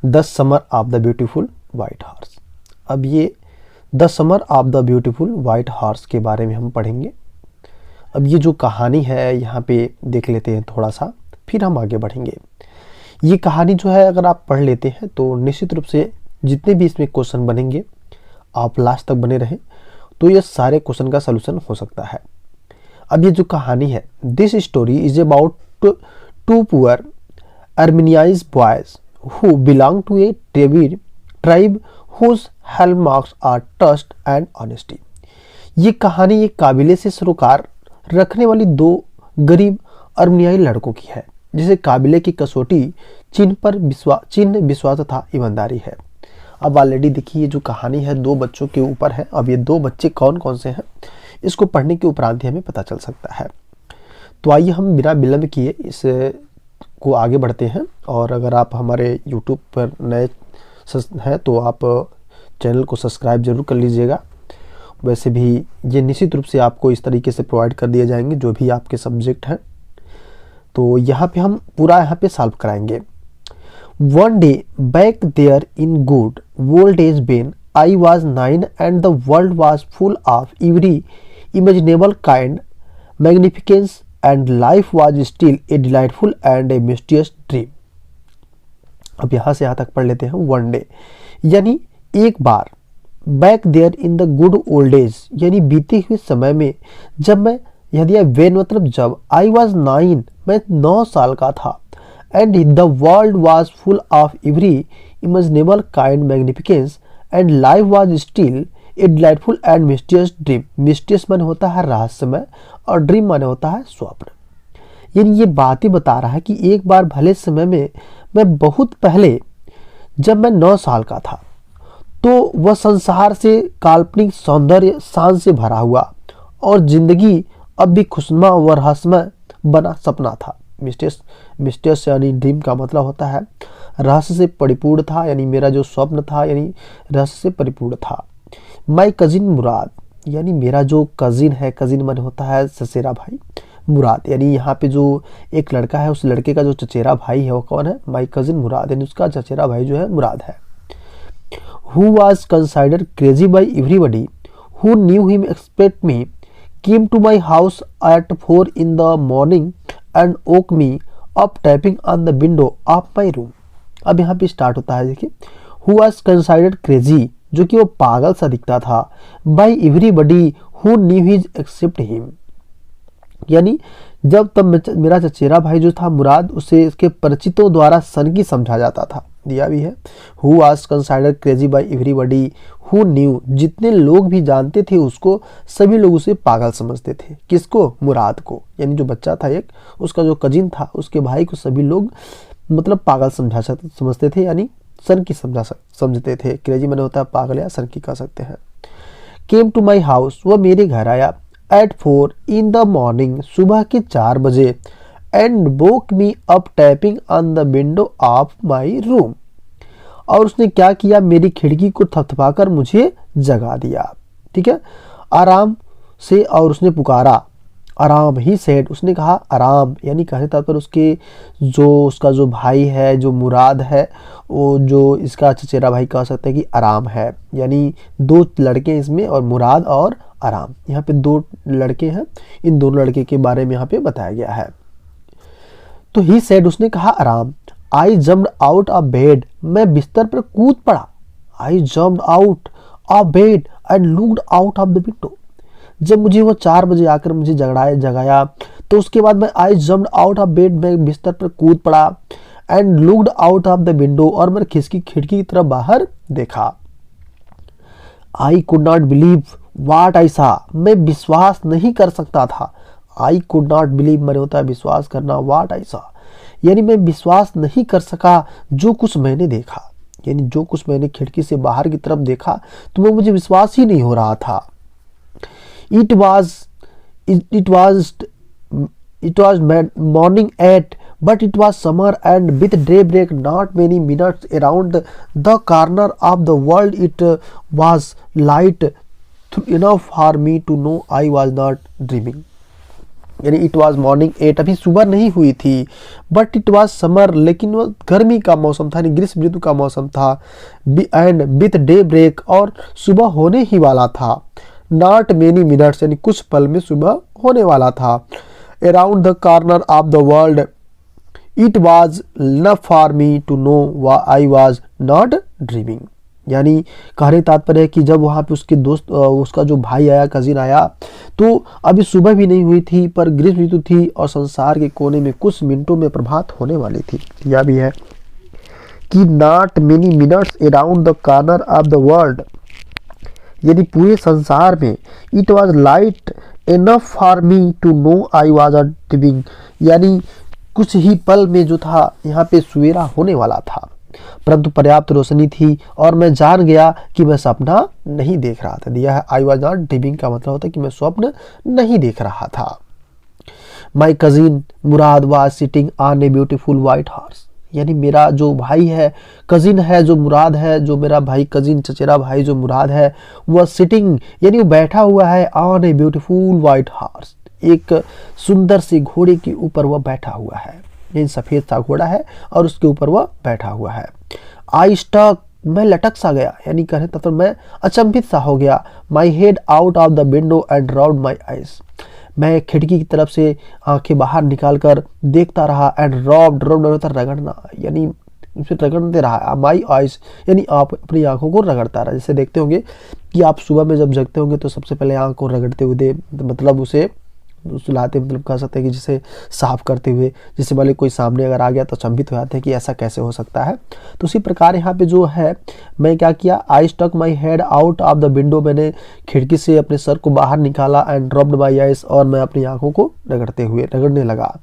The summer of the beautiful white horse. अब ये the summer of the beautiful white horse के बारे में हम पढ़ेंगे। अब ये जो कहानी है यहाँ पे देख लेते हैं थोड़ा सा, फिर हम आगे बढ़ेंगे। ये कहानी जो है अगर आप पढ़ लेते हैं तो निश्चित रूप से जितने भी इसमें क्वेश्चन बनेंगे, आप लास्ट तक बने रहें तो ये सारे क्वेश्चन का सलूशन हो सकता है। अब ये जो कहानी है, this story is about two poor Armenian boys who belong to a tribe whose hallmarks are trust and honesty. ये कहानी एक काबिले से सरोकार रखने वाली दो गरीब अर्मेनियाई लड़कों की है, जिसे काबिले की कसौटी चिन्ह विश्वास तथा ईमानदारी है। अब ऑलरेडी देखिए ये जो कहानी है दो बच्चों के ऊपर है। अब ये दो बच्चे कौन कौन से हैं इसको पढ़ने के उपरांत ही हमें पता चल सकता है। तो आइए हम बिना विलंब किए इस को आगे बढ़ते हैं। और अगर आप हमारे YouTube पर नए हैं तो आप चैनल को सब्सक्राइब जरूर कर लीजिएगा। वैसे भी ये निश्चित रूप से आपको इस तरीके से प्रोवाइड कर दिए जाएंगे जो भी आपके सब्जेक्ट हैं। तो यहाँ पे हम पूरा यहाँ पे सॉल्व कराएंगे। One day back there in good old days when I was 9 and the world was full of every imaginable kind, magnificence and life was still a delightful and a mysterious dream। अब यहाँ से यहाँ तक पढ़ लेते हैं। One day यानी एक बार, back there in the good old days यानी बीते हुए समय में, जब मैं, यदि वेन मतलब जब, आई वॉज 9 मैं 9 साल का था, and the world was full of every imaginable kind magnificence and life was still a delightful and mysterious dream। mysterious माने होता है रहस्यमय और dream माने होता है स्वप्न। यानी ये बात ही बता रहा है कि एक बार भले समय में, मैं बहुत पहले जब मैं 9 साल का था, तो वह संसार से काल्पनिक सौंदर्य सांस से भरा हुआ और जिंदगी अब भी खुशनुमा व रहस्यमय बना सपना था। मिस्टेरियस यानी ड्रीम का मतलब होता है रहस्य से परिपूर्ण था, यानी मेरा जो स्वप्न था यानी रहस्य से परिपूर्ण था। माई कजिन मुराद यानी मेरा जो कजिन है, कजिन मन होता है चचेरा भाई, मुराद यानी यहाँ पे जो एक लड़का है उस लड़के का जो चचेरा भाई है वो कौन है? माई कजिन मुराद यानी उसका चचेरा भाई जो है मुराद है। Who was considered crazy by everybody who knew him expect me came to my house at 4 in the morning and woke me up tapping on the window of my room। अब यहाँ पे स्टार्ट होता है, देखिए, who was considered crazy जो कि वो पागल सा दिखता था, by everybody who knew his except him यानी जब तब मेरा चचेरा भाई जो था मुराद, उसे इसके परिचितों द्वारा सनकी समझा जाता था। दिया भी है, who was considered crazy by everybody who knew जितने लोग भी जानते थे उसको, सभी लोग उसे पागल समझते थे। किसको? मुराद को, यानी जो बच्चा था एक, उसका जो कजिन था उसके भाई को सभी लोग मतलब पागल समझते थे, यानी सनकी समझते थे। क्रेजी मैंने होता है पागल या सनकी कह सकते हैं। केम टू माई हाउस वह मेरे घर आया, एट 4 in the morning सुबह के 4 बजे, and woke me up tapping on the window of my room और उसने क्या किया, मेरी खिड़की को थपथपाकर मुझे जगा दिया। ठीक है, आराम से, और उसने पुकारा, आराम ही सेड उसने कहा आराम, यानी कहने तात्पर्य उसका जो भाई है जो मुराद है, वो जो इसका चचेरा भाई कह सकते हैं कि आराम है, यानी दो लड़के इसमें और मुराद और आराम, यहाँ पे दो लड़के हैं, इन दोनों लड़के के बारे में यहाँ पे बताया गया है। तो ही सेड उसने कहा आराम, आई जम्प्ड आउट ऑफ बेड मैं बिस्तर पर कूद पड़ा, आई jumped out of bed and looked out of the window जब मुझे वो 4 बजे आकर मुझे जगाया तो उसके बाद मैं आई जम्प्ड आउट ऑफ बेड मैं बिस्तर पर कूद पड़ा, and looked out of the window और मैंने खिड़की की तरफ बाहर देखा। I could not believe what I सा मैं विश्वास नहीं कर सकता था। आई कुड नॉट बिलीव मैंने होता है विश्वास करना, व्हाट आई सा यानी मैं विश्वास नहीं कर सका जो कुछ मैंने देखा, यानी जो कुछ मैंने खिड़की से बाहर की तरफ देखा तो वो मुझे विश्वास ही नहीं हो रहा था। It was morning 8 but it was summer and with daybreak not many minutes around the corner of the world it was light enough for me to know I was not dreaming। यानी it was morning 8, अभी सुबह नहीं हुई थी। But it was summer, लेकिन वो गर्मी का मौसम था, यानी ग्रीष्म ऋतु का मौसम था। एंड विथ डे ब्रेक, और सुबह होने ही वाला था। नॉट मेनी मिनट्स, यानी कुछ पल में सुबह होने वाला था। Around the corner of the world it was enough for me to know I was not dreaming. यानी कहने तात्पर्य है कि जब वहाँ पे उसके दोस्त, उसका जो भाई आया, कजिन आया, तो अभी सुबह भी नहीं हुई थी, पर ग्रीष्म ऋतु थी और संसार के कोने में कुछ मिनटों में प्रभात होने वाली थी। यह भी है कि not many minutes around the corner of the world, यदि पूरे संसार में it was light enough for me to know I was a dreaming, यानी कुछ ही पल में जो था यहाँ पे सवेरा होने वाला था, परंतु पर्याप्त रोशनी थी और मैं जान गया कि मैं सपना नहीं देख रहा था। दिया है आई वॉज नॉट ड्रीमिंग का मतलब होता है कि मैं स्वप्न नहीं देख रहा था। My cousin Murad was sitting on a beautiful white horse, यानी मेरा जो भाई है, कजिन है जो मुराद है, जो मेरा भाई कजिन चचेरा भाई जो मुराद है, वह सिटिंग यानी वो बैठा हुआ है on a beautiful white horse, एक सुंदर से घोड़े के ऊपर वह बैठा हुआ है। यानी सफेद सा घोड़ा है और उसके ऊपर वह बैठा हुआ है। आई स्टक, मैं लटक सा गया, यानी कहें तो मैं अचंभित सा हो गया। माई head out of the window and round my eyes, मैं खिड़की की तरफ से आंखें बाहर निकाल कर देखता रहा। एंड रॉब्ड होता रगड़ना, यानी उसे रगड़ते रहा। माई आइज, यानी आप अपनी आंखों को रगड़ता रहा। जैसे देखते होंगे कि आप सुबह में जब जगते होंगे तो सबसे पहले आंख को रगड़ते हुए, मतलब उसे सुलाते, मतलब कह सकते हैं कि जिसे साफ करते हुए, जिससे वाले कोई सामने अगर आ गया तो अचंभित हो जाते हैं कि ऐसा कैसे हो सकता है। तो उसी प्रकार यहाँ पे जो है, मैं क्या किया, I stuck my head out of the window, मैंने खिड़की से अपने सर को बाहर निकाला। एंड ड्रॉप्ड माई आइज, और मैं अपनी आंखों को रगड़ने लगा।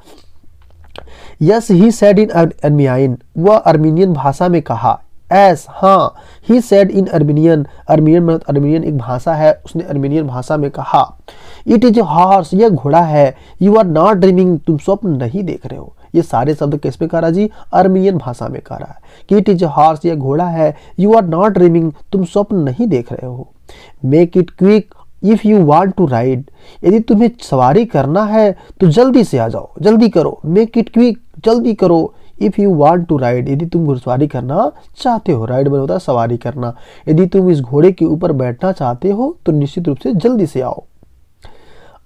यस ही सेड इन अर्मियान, वह अर्मीनियन भाषा में कहा। एस, हाँ, he said in Armenian, Armenian एक भाषा है, उसने अर्मीनियन भाषा में कहा। इट इज ए हॉर्स, यह घोड़ा है। यू आर नॉट ड्रीमिंग, तुम स्वप्न नहीं देख रहे हो। ये सारे शब्द किस पे कह रहा जी, अर्मीनियन भाषा में कह रहा है कि इट इज ए हॉर्स, यह घोड़ा है। यू आर नॉट ड्रीमिंग, तुम स्वप्न नहीं देख रहे हो। Make it quick if you want to ride, यदि तुम्हें सवारी करना है तो जल्दी से आ जाओ, जल्दी करो। मेक इट क्विक, जल्दी करो। If you want to ride, यदि तुम घुड़सवारी करना चाहते हो। राइड में होता है सवारी करना। यदि तुम इस घोड़े के ऊपर बैठना चाहते हो तो निश्चित रूप से जल्दी से आओ।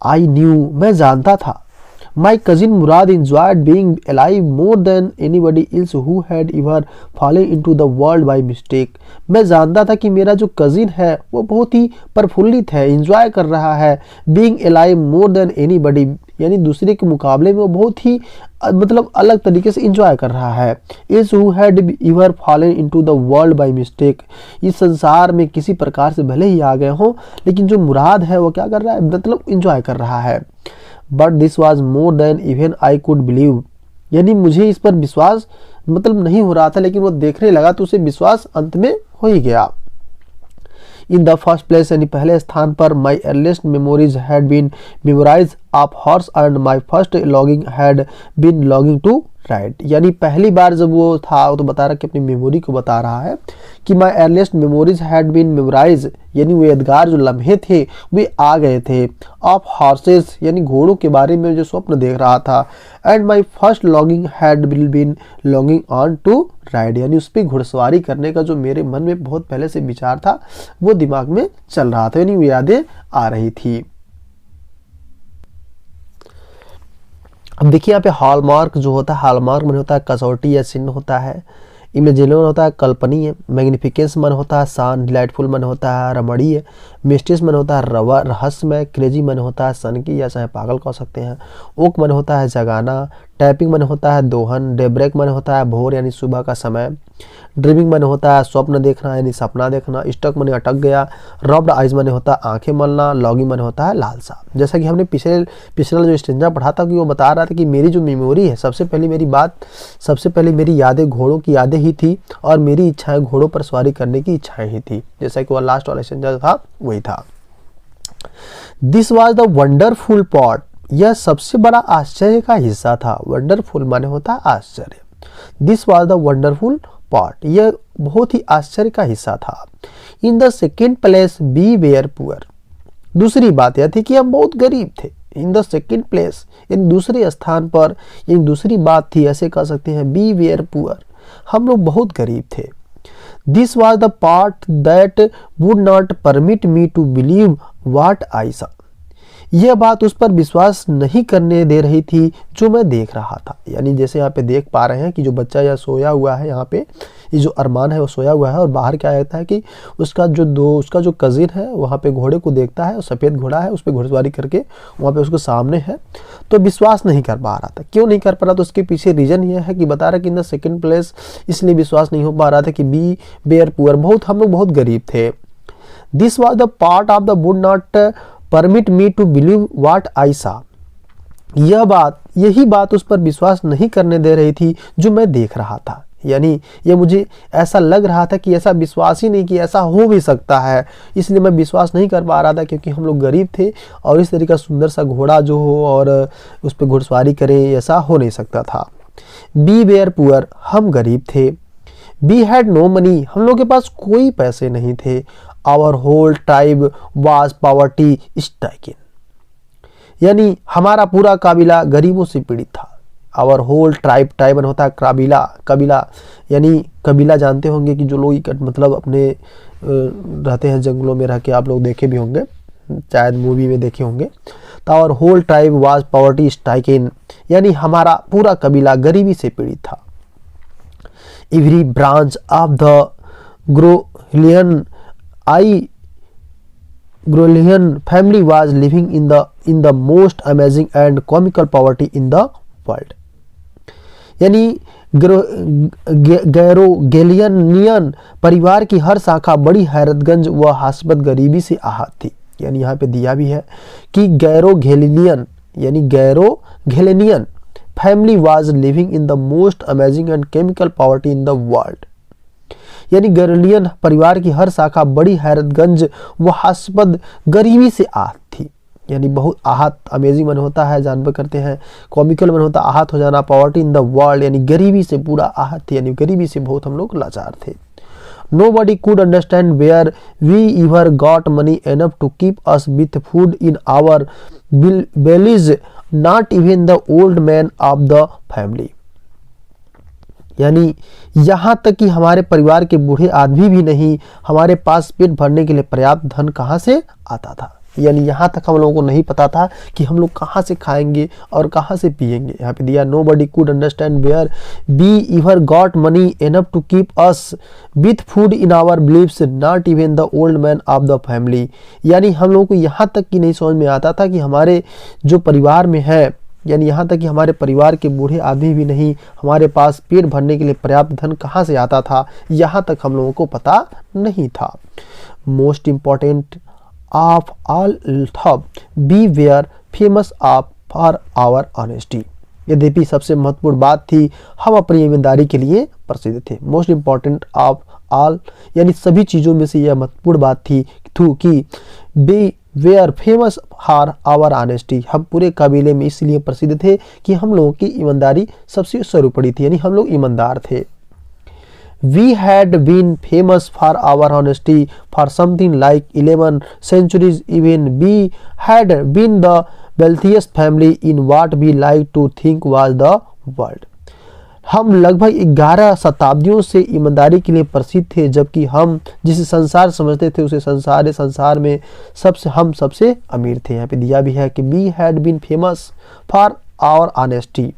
आई न्यू, मैं जानता था। My cousin Murad enjoyed being alive more than anybody else who had ever fallen into the world by mistake। मैं जानता था कि मेरा जो कजिन है वो बहुत ही प्रफुल्लित है, इंजॉय कर रहा है। being alive more than anybody, यानी दूसरे के मुकाबले में वो बहुत ही मतलब अलग तरीके से इंजॉय कर रहा है। is who had ever fallen into the world by mistake, इस संसार में किसी प्रकार से भले ही आ गए हों, लेकिन जो मुराद है वो क्या कर रहा है, मतलब इंजॉय कर रहा है। But this was more than even I could believe, यानी मुझे इस पर विश्वास मतलब नहीं हो रहा था, लेकिन वो देखने लगा तो उसे विश्वास अंत में हो ही गया। इन द फर्स्ट प्लेस, यानी पहले स्थान पर, my earliest memories had been memorise of horse and my first logging had been longing to ride, यानी पहली बार जब वो था वो तो बता रहा कि अपनी मेमोरी को बता रहा है कि my earliest memories had been memorise, यानी वो यादगार जो लम्हे थे वे आ गए थे। ऑफ हॉर्सेस, यानी घोड़ों के बारे में जो स्वप्न देख रहा था। And my first logging had been logging on to ride, यानी उस पर घुड़सवारी करने का जो मेरे मन में बहुत पहले से विचार था वो दिमाग में चल रहा था, यानी वो यादें आ रही थी। अब देखिए यहाँ पे हॉलमार्क जो होता है, हॉलमार्क मन होता है कसौटी या चिन्ह होता है। इमेजिनल मन होता है कल्पनीय। मैग्निफिकेंस मन होता है शान। डिलाइटफुल मन होता है रमणीय। मिस्टिस मन होता है रहस्यमय। क्रेजी मन होता है सनकी या चाहे पागल कह सकते हैं। ओक मन होता है जगाना। टैपिंग मन होता है दोहन। डेब्रेक मन होता है भोर यानी सुबह का समय। ड्रीमिंग मन होता है स्वप्न देखना यानी सपना देखना। स्टक मन अटक गया। रब्ड आइज मन होता है आंखें मलना। लॉगिंग मन होता है लालसा। जैसा कि हमने पिछले जो स्टेंजा पढ़ा था कि वो बता रहा था कि मेरी जो मेमोरी है सबसे पहले मेरी यादें घोड़ों की यादें ही थी और मेरी इच्छाएं घोड़ों पर सवारी करने की इच्छाएं ही थी। जैसा कि वह लास्ट वाला स्टेंजा था वही था। This was the wonderful part, यह सबसे बड़ा आश्चर्य का हिस्सा था। वंडरफुल माने होता है आश्चर्य। This was the wonderful part, यह बहुत ही आश्चर्य का हिस्सा था। In the second place we were poor, दूसरी बात यह थी कि हम बहुत गरीब थे। इन द सेकेंड प्लेस, इन दूसरे स्थान पर, इन दूसरी बात थी, ऐसे कह सकते हैं बी वेयर पुअर, हम लोग बहुत गरीब थे। This was the part that would not permit me to believe what I saw, यह बात उस पर विश्वास नहीं करने दे रही थी जो मैं देख रहा था। यानी जैसे यहाँ पे देख पा रहे हैं कि जो बच्चा यह सोया हुआ है, यहाँ पे ये जो अरमान है वो सोया हुआ है, और बाहर क्या रहता है कि उसका जो कजिन है वहाँ पे घोड़े को देखता है, सफ़ेद घोड़ा है, उस पर घुड़सवारी करके वहाँ पे उसको सामने है, तो विश्वास नहीं कर पा रहा था। क्यों नहीं कर पा रहा? तो उसके पीछे रीजन ये है कि बता रहा कि इन द सेकेंड प्लेस, इसलिए विश्वास नहीं हो पा रहा था कि बी वेयर पुअर, हम लोग बहुत गरीब थे। This was the part of the would not permit me to believe what I saw, यही बात उस पर विश्वास नहीं करने दे रही थी जो मैं देख रहा था। यानी ये मुझे ऐसा लग रहा था कि ऐसा विश्वास ही नहीं कि ऐसा हो भी सकता है, इसलिए मैं विश्वास नहीं कर पा रहा था, क्योंकि हम लोग गरीब थे और इस तरीके का सुंदर सा घोड़ा जो हो और उस पर घुड़सवारी करे, ऐसा हो नहीं सकता था। बी वेयर पुअर, हम गरीब थे। बी हैड नो मनी, हम लोग के पास कोई पैसे नहीं थे। Our whole tribe was poverty stricken, यानी हमारा पूरा काबिला गरीबों से पीड़ित था। आवर होल ट्राइबन होता है कबीला, यानी कबीला जानते होंगे कि जो लोग मतलब अपने रहते हैं जंगलों में रह के, आप लोग देखे भी होंगे, शायद मूवी में देखे होंगे। तो our whole tribe was poverty stricken, यानी हमारा पूरा कबीला गरीबी से पीड़ित था। Every branch of the Garoghlanian family was living in the most amazing and comical poverty in the world, यानी गैरोगेलियनियन परिवार की हर शाखा बड़ी हैरतगंज व हास्यद गरीबी से आहत थी। यानी यहाँ पे दिया भी है कि Garoghlanian family was living in the most amazing and chemical poverty in the world, यानी गैरोलियन परिवार की हर शाखा बड़ी हैरतगंज व हास्यद गरीबी से आहत थी। यानी बहुत आहत, अमेजिंग मन होता है, जानवर करते हैं, कॉमिकल मन होता है आहत हो जाना, पॉवर्टी इन द वर्ल्ड, यानी गरीबी से पूरा आहत थे, यानी गरीबी से बहुत हम लोग लाचार थे। Nobody could understand where we ever got money enough to keep us with food in our bellies, not even the old man of the family, यानी यहाँ तक कि हमारे परिवार के बूढ़े आदमी भी नहीं, हमारे पास पेट भरने के लिए पर्याप्त धन कहाँ से आता था। यानी यहाँ तक हम लोगों को नहीं पता था कि हम लोग कहाँ से खाएंगे और कहाँ से पिएंगे। यहाँ पे दिया nobody could understand where we ever got money enough to keep us with food in our beliefs, not even the old man of the family, यानी हम लोगों को यहाँ तक कि नहीं समझ में आता था कि हमारे जो परिवार में है, यानी यहाँ तक कि हमारे परिवार के बूढ़े आदमी भी नहीं, हमारे पास पेट भरने के लिए पर्याप्त धन कहाँ से आता था, यहाँ तक हम लोगों को पता नहीं था। Most important of all though we were famous for our honesty, यद्यपि सबसे महत्वपूर्ण बात थी, हम अपनी ईमानदारी के लिए प्रसिद्ध थे। मोस्ट इम्पॉर्टेंट ऑफ ऑल, यानी सभी चीज़ों में से यह महत्वपूर्ण बात थी कि we were famous for our honesty, हम पूरे कबीले में इसलिए प्रसिद्ध थे कि हम लोगों की ईमानदारी सबसे सर्वोपरि थी, यानी हम लोग ईमानदार थे। We had been famous for our honesty for something like 11 centuries. Even we had been the wealthiest family in what we like to think was the world. हम लगभग 11 शताब्दियों से ईमानदारी के लिए प्रसिद्ध थे, जबकि हम जिसे संसार समझते थे उसे संसार में हम सबसे अमीर थे। यहाँ पे दिया भी है कि we had been famous for our honesty,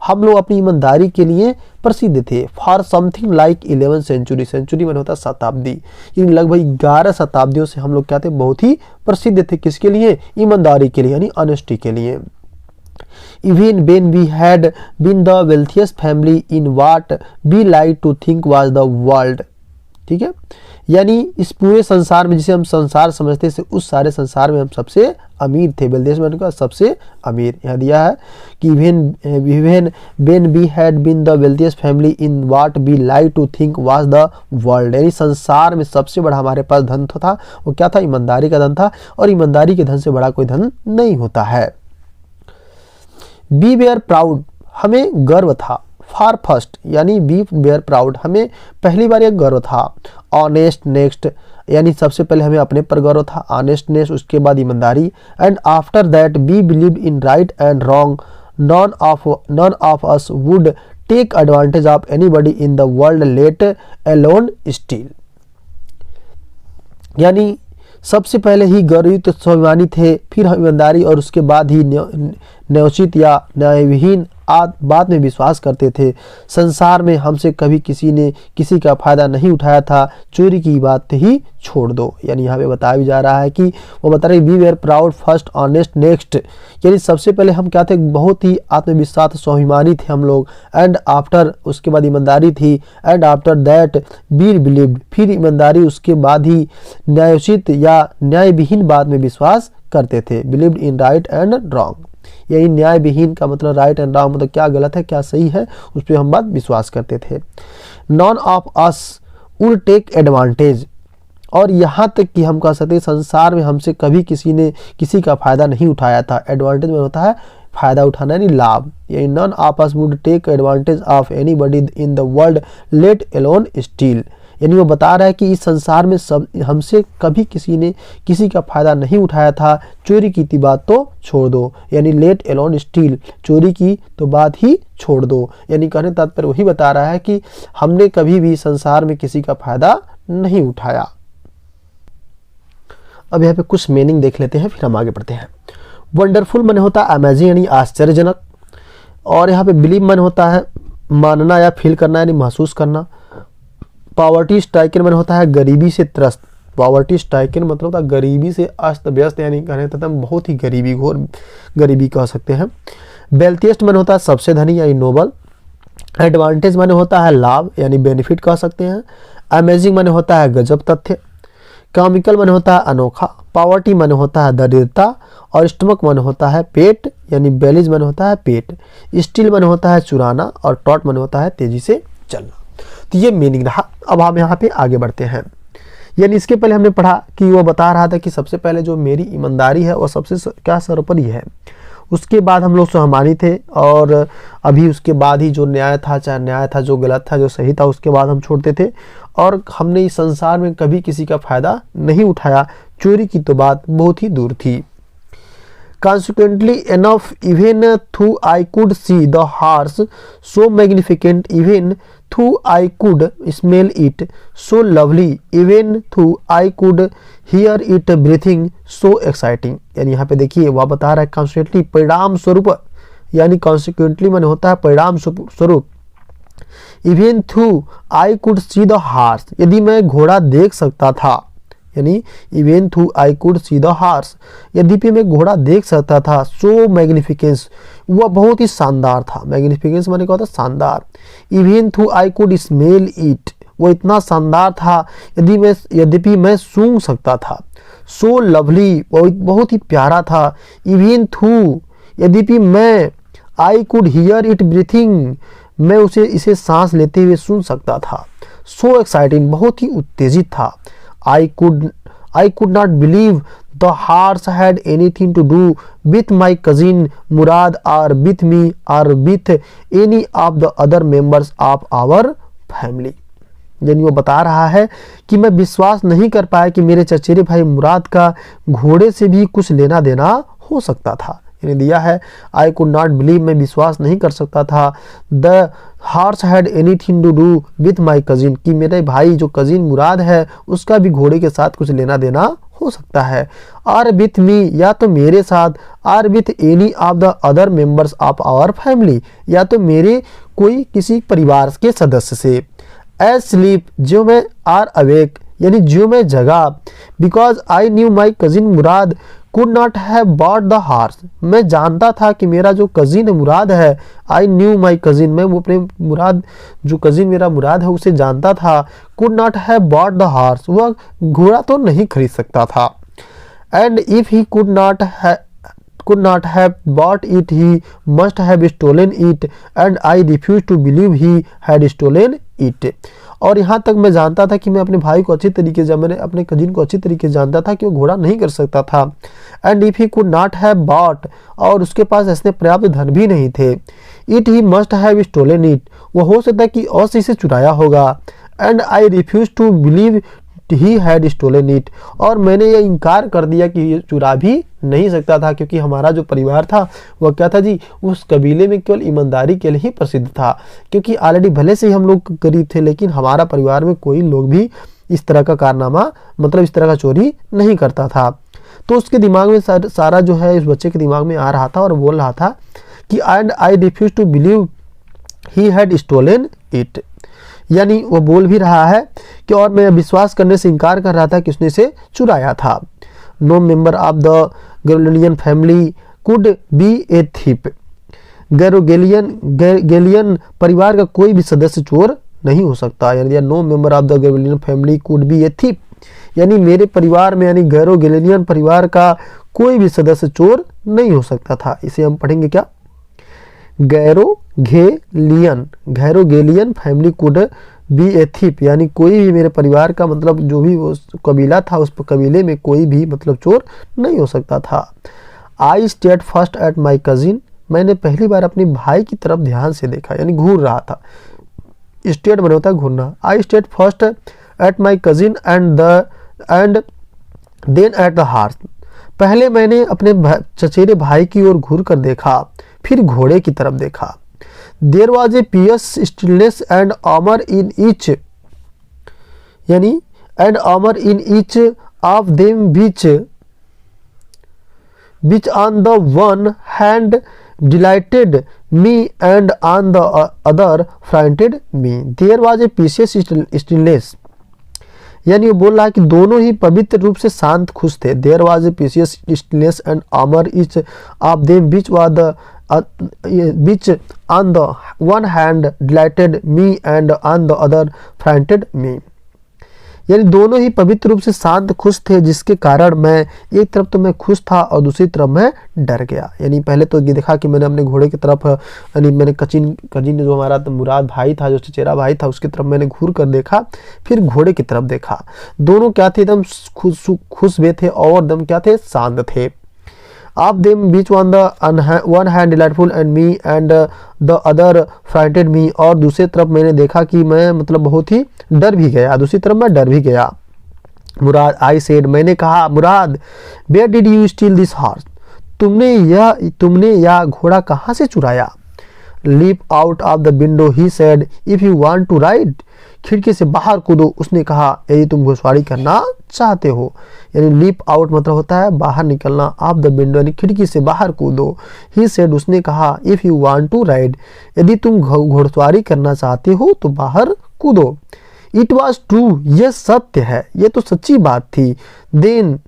हम लोग अपनी ईमानदारी के लिए प्रसिद्ध थे। For something like 11 century, century में होता है शताब्दी, इन लगभग 11 शताब्दियों से हम लोग क्या थे, बहुत ही प्रसिद्ध थे। किसके लिए? ईमानदारी के लिए, यानी ऑनेस्टी के लिए। Even when we had been the wealthiest family in what we like to think was the world, ठीक है, यानी इस पूरे संसार में जिसे हम संसार समझते थे उस सारे संसार में हम सबसे अमीर थे। वेल्थियस्ट मैन का सबसे अमीर। यहाँ दिया है कि even when we had been the wealthiest family in what we like to think was the world, यानी संसार में सबसे बड़ा हमारे पास धन था, वो क्या था? ईमानदारी का धन था, और ईमानदारी के धन से बड़ा कोई धन नहीं होता है। बी वेयर प्राउड, हमें गर्व था। फार फर्स्ट यानी बी वेयर प्राउड, हमें पहली बार एक गर्व था। ऑनेस्ट नेक्स्ट यानी सबसे पहले हमें अपने पर गर्व था, ऑनेस्टनेस उसके बाद ईमानदारी। And after that we believe in right and wrong, none of us would take advantage of anybody in the world, let alone steal। यानी सबसे पहले ही गर्वित स्वाभिमानी थे, फिर ईमानदारी और उसके बाद ही न्यायोचित या न्यायविहीन बात में विश्वास करते थे। संसार में हमसे कभी किसी ने किसी का फायदा नहीं उठाया था, चोरी की बात ही छोड़ दो। यानी यहाँ पे बताया भी जा रहा है कि वो बता रहे we were proud first honest next, यानी सबसे पहले हम क्या थे, बहुत ही आत्मविश्वास स्वाभिमानी थे हम लोग। एंड आफ्टर उसके बाद ईमानदारी थी। And after that we believed, फिर ईमानदारी उसके बाद ही न्यायोचित या न्यायविहीन बात में विश्वास करते थे। Believed in right and wrong, यही न्याय विहीन का मतलब राइट एंड रॉन्ग मतलब क्या गलत है क्या सही है उस पर हम बात विश्वास करते थे। None of us would take advantage, और यहाँ तक कि हम कह सकते हैं संसार में हमसे कभी किसी ने किसी का फायदा नहीं उठाया था। एडवांटेज में होता है फायदा उठाना यानी लाभ, यानी none of us would take advantage of anybody in the world, let alone steal. यानी वो बता रहा है कि इस संसार में सब हमसे कभी किसी ने किसी का फायदा नहीं उठाया था, चोरी की थी बात तो छोड़ दो। यानी लेट अलोन स्टील, चोरी की तो बात ही छोड़ दो। यानी कहने तात्पर्य वही बता रहा है कि हमने कभी भी संसार में किसी का फायदा नहीं उठाया। अब यहाँ पे कुछ मीनिंग देख लेते हैं फिर हम आगे बढ़ते हैं। वंडरफुल मन होता है अमेजिंग यानी आश्चर्यजनक, और यहाँ पे बिलीव मन होता है मानना या फील करना यानी महसूस करना। पॉवर्टी स्ट्राइकन मन होता है गरीबी से त्रस्त, पॉवर्टी स्ट्राइकन मतलब होता है गरीबी से अस्त व्यस्त यानी कहने तथा बहुत ही गरीबी घोर गरीबी कह सकते हैं। वेल्थिएस्ट मन होता है सबसे धनी यानी नोबल। एडवांटेज मन होता है लाभ यानी बेनिफिट कह सकते हैं। अमेजिंग मन होता है गजब तथ्य। कॉमिकल मन होता है अनोखा। पॉवर्टी मन होता है दरिद्रता, और स्टमक मन होता है पेट यानी बेलीज मन होता है पेट। स्टील मन होता है चुराना, और टॉट मन होता है तेजी से चलना। तो ये मीनिंग रहा। अब हम यहाँ पे आगे बढ़ते हैं। यानी इसके पहले हमने पढ़ा कि वो बता रहा था कि सबसे पहले जो मेरी ईमानदारी है वो सबसे क्या सर्वोपरि है। उसके बाद हम लोग स्वाभिमानी थे, और अभी उसके बाद ही जो न्याय था, चाहे न्याय था जो गलत था जो सही था उसके बाद हम छोड़ते थे। और हमने इस संसार में कभी किसी का फायदा नहीं उठाया, चोरी की तो बात बहुत ही दूर थी। Consequently enough, even though I could see the horse so magnificent, even though I could smell it so lovely, even though I could hear it breathing so exciting। यानी यहाँ पे देखिए वह बता रहा है consequently परिणाम स्वरूप, यानी consequently मन होता है परिणाम स्वरूप। Even though I could see the horse, यदि मैं घोड़ा देख सकता था, यानी इवन थू I could see the horse, यद्यपि मैं घोड़ा देख सकता था। सो मैग्निफिकेंस, वह बहुत ही शानदार था। मैग्निफिकेंस माने क्या होता है शानदार। इवन थू आई कुड स्मेल इट, वो इतना शानदार था यद्यपि मैं सूंघ सकता था। सो लवली, वो बहुत ही प्यारा था। इवन थू, यद्यपि मैं I could hear it breathing, मैं इसे सांस लेते हुए सुन सकता था। सो एक्साइटिंग, बहुत ही उत्तेजित था। I could not believe the horse had anything to do with my cousin Murad or with me or with any of the other members of our family। यानी वो बता रहा है कि मैं विश्वास नहीं कर पाया कि मेरे चचेरे भाई मुराद का घोड़े से भी कुछ लेना देना हो सकता था। यानी दिया है आई कुड नॉट बिलीव, मैं विश्वास नहीं कर सकता था। The horse had anything to do with my cousin, कि मेरे भाई जो कजिन मुराद है उसका भी घोड़े के साथ कुछ लेना देना हो सकता है। आर विथ मी, या तो मेरे साथ। Or with any of the other members of our family, या तो मेरे कोई किसी परिवार के सदस्य से। एज स्लीप, जो मैं आर अवेक, यानी जो मैं जगा। Because I knew my cousin Murad could not have bought the horse, मैं जानता था कि मेरा जो कजिन मुराद है, आई न्यू माई कजिन, मैं वो अपने मुराद जो कजिन मेरा मुराद है उसे जानता था। Could not have bought the horse, वह घोड़ा तो नहीं खरीद सकता था। And if he could not have bought it, he must have stolen it, and I refuse to believe he had stolen it. और यहाँ तक मैं जानता था कि मैं अपने भाई को अच्छी तरीके से, मैंने अपने कजिन को अच्छी तरीके से जानता था कि वो घोड़ा नहीं कर सकता था। And if he could not have bought, और उसके पास ऐसे पर्याप्त धन भी नहीं थे। It he must have stolen it, वो हो सकता है कि और इसे चुराया होगा। And I refuse to believe he had stolen it, और मैंने ये इनकार कर दिया कि ये चुरा भी नहीं सकता था, क्योंकि हमारा जो परिवार था वह क्या था जी, उस कबीले में केवल ईमानदारी के लिए ही प्रसिद्ध था। क्योंकि ऑलरेडी भले से ही हम लोग गरीब थे, लेकिन हमारा परिवार में कोई लोग भी इस तरह का कारनामा, मतलब इस तरह का चोरी नहीं करता था। तो उसके दिमाग में सारा जो है इस बच्चे के दिमाग में आ रहा था और बोल रहा था कि and I refuse to believe he had stolen it, यानी वो बोल भी रहा है कि और मैं विश्वास करने से इनकार कर रहा था कि उसने इसे चुराया था। No member of the Garoghlanian family could be a thief, Garoghlanian परिवार का कोई भी सदस्य चोर नहीं हो सकता। यानी no member of the Garoghlanian family could be a thief, यानी मेरे परिवार में यानी गैरोगेलियन परिवार का कोई भी सदस्य चोर नहीं हो सकता था। इसे हम पढ़ेंगे क्या, Garoghlanian family could be a thief, यानी कोई भी मेरे परिवार का मतलब जो भी वो कबीला था उस कबीले में कोई भी मतलब चोर नहीं हो सकता था। आई stared first at my cousin, मैंने पहली बार अपने भाई की तरफ ध्यान से देखा, यानी घूर रहा था। स्टेड बने होता है घूरना। I stared first at my cousin and then at the horse, पहले मैंने अपने चचेरे भाई की ओर घूर कर देखा, फिर घोड़े की तरफ देखा। There was a pious stillness and humour in each, यानी and humour in each of them which on the one hand delighted me and on the other frightened me. There was a precious stillness, यानी वो बोल रहा है कि दोनों ही पवित्र रूप से शांत खुश थे। There was a precious stillness and armor each of them which on the one hand delighted me and on the other frightened me, यानी दोनों ही पवित्र रूप से शांत खुश थे, जिसके कारण मैं एक तरफ तो मैं खुश था और दूसरी तरफ मैं डर गया। यानी पहले तो ये देखा कि मैंने अपने घोड़े की तरफ, यानी मैंने कजिन जो हमारा मुराद भाई था, जो चचेरा भाई था, उसकी तरफ मैंने घूर कर देखा, फिर घोड़े की तरफ देखा। दोनों क्या थे, एकदम खुश भी थे और एकदम क्या थे, शांत थे। Of them which on the one hand delightful and me and the other frightened me, और दूसरी तरफ मैंने देखा कि मैं मतलब बहुत ही डर भी गया, दूसरी तरफ मैं डर भी गया। मुराद आई सेड, मैंने कहा मुराद, where did you steal this horse, तुमने यह घोड़ा कहाँ से चुराया। Leap out of the window he said, if you want to ride, खिड़की से बाहर कूदो, उसने कहा यदि तुम घुड़सवारी करना चाहते हो। यानी लीप आउट मतलब होता है बाहर निकलना, ऑफ द विंडो यानी खिड़की से बाहर कूदो। ही सेड, उसने कहा, if you want to ride, यदि तुम घुड़सवारी करना चाहते हो तो बाहर कूदो। इट वॉज ट्रू, ये सत्य है, ये तो सच्ची बात थी। Then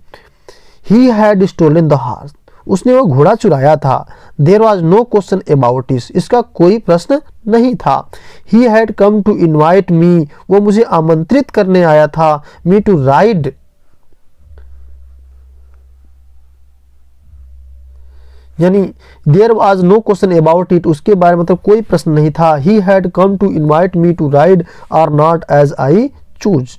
he had stolen the horse, उसने वो घोड़ा चुराया था। There was no question about it, इसका कोई प्रश्न नहीं था। He had come to invite me, वो मुझे आमंत्रित करने आया था। मी टू राइड, यानी there was no question about it, उसके बारे में मतलब कोई प्रश्न नहीं था। He had come to invite me to ride और नॉट एज आई चूज,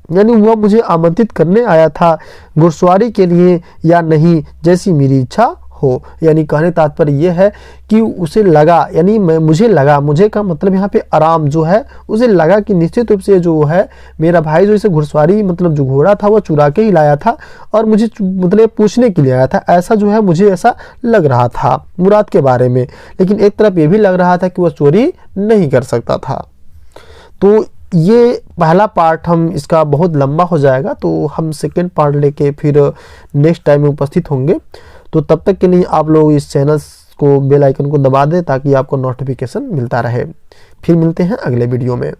यानी वह मुझे आमंत्रित करने आया था घुड़सवारी के लिए या नहीं, जैसी मेरी इच्छा हो। यानी कहने तात्पर्य यह है कि उसे लगा, यानी मुझे का मतलब यहाँ पे आराम जो है, उसे लगा कि निश्चित रूप से जो है मेरा भाई जो इसे घुड़सवारी मतलब जो घोड़ा था वह चुरा के ही लाया था और मुझे मतलब पूछने के लिए आया था। ऐसा जो है मुझे ऐसा लग रहा था मुराद के बारे में, लेकिन एक तरफ ये भी लग रहा था कि वह चोरी नहीं कर सकता था। तो ये पहला पार्ट हम इसका बहुत लंबा हो जाएगा, तो हम सेकेंड पार्ट लेके फिर नेक्स्ट टाइम में उपस्थित होंगे। तो तब तक के लिए आप लोग इस चैनल को बेल आइकन को दबा दें ताकि आपको नोटिफिकेशन मिलता रहे। फिर मिलते हैं अगले वीडियो में।